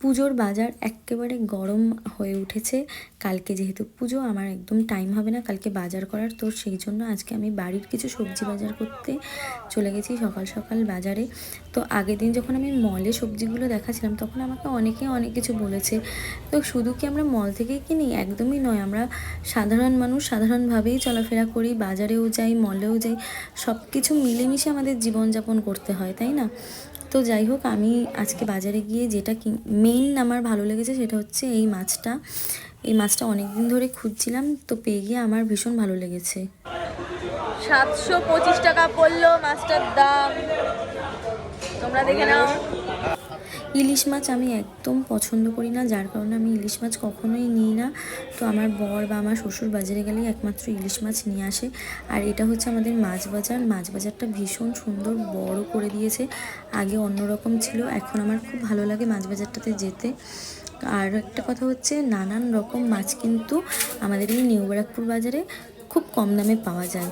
পুজোর বাজার এক্কেবারে গরম হয়ে উঠেছে। কালকে যেহেতু পুজো, আমার একদম টাইম হবে না কালকে বাজার করার, তো সেই জন্য আজকে আমি বাড়ির কিছু সবজি বাজার করতে চলে গেছি সকাল সকাল বাজারে। তো আগের দিন যখন আমি মলে সবজিগুলো দেখাছিলাম তখন আমাকে অনেকে অনেক কিছু বলেছে। তো শুধু কি আমরা মল থেকেই কিনি? একদমই নয়, আমরা সাধারণ মানুষ সাধারণভাবেই চলাফেরা করি, বাজারেও যাই, মলেও যাই, সব কিছু মিলেমিশে আমাদের জীবনযাপন করতে হয়, তাই না? তো যাই হোক, আমি আজকে বাজারে গিয়ে যেটা মেইন আমার ভালো লেগেছে সেটা হচ্ছে এই মাছটা অনেক দিন ধরে খুঁজছিলাম, তো পেয়ে গিয়ে আমার ভীষণ ভালো লেগেছে। 725 টাকা পড়লো মাছটার দাম, তোমরা দেখে নাও। ইলিশ মাছ আমি একদম পছন্দ করি না, যার কারণে আমি ইলিশ মাছ কখনোই নিই না। তো আমার বর বা আমার শ্বশুর বাজারে গেলেই একমাত্র ইলিশ মাছ নিয়ে আসে। আর এটা হচ্ছে আমাদের মাছ বাজার। মাছ বাজারটা ভীষণ সুন্দর বড় করে দিয়েছে, আগে অন্যরকম ছিল, এখন আমার খুব ভালো লাগে মাছ বাজারটাতে যেতে। আর একটা কথা হচ্ছে, নানান রকম মাছ কিন্তু আমাদের এই নিউ ব্যারাকপুর বাজারে খুব কম দামে পাওয়া যায়।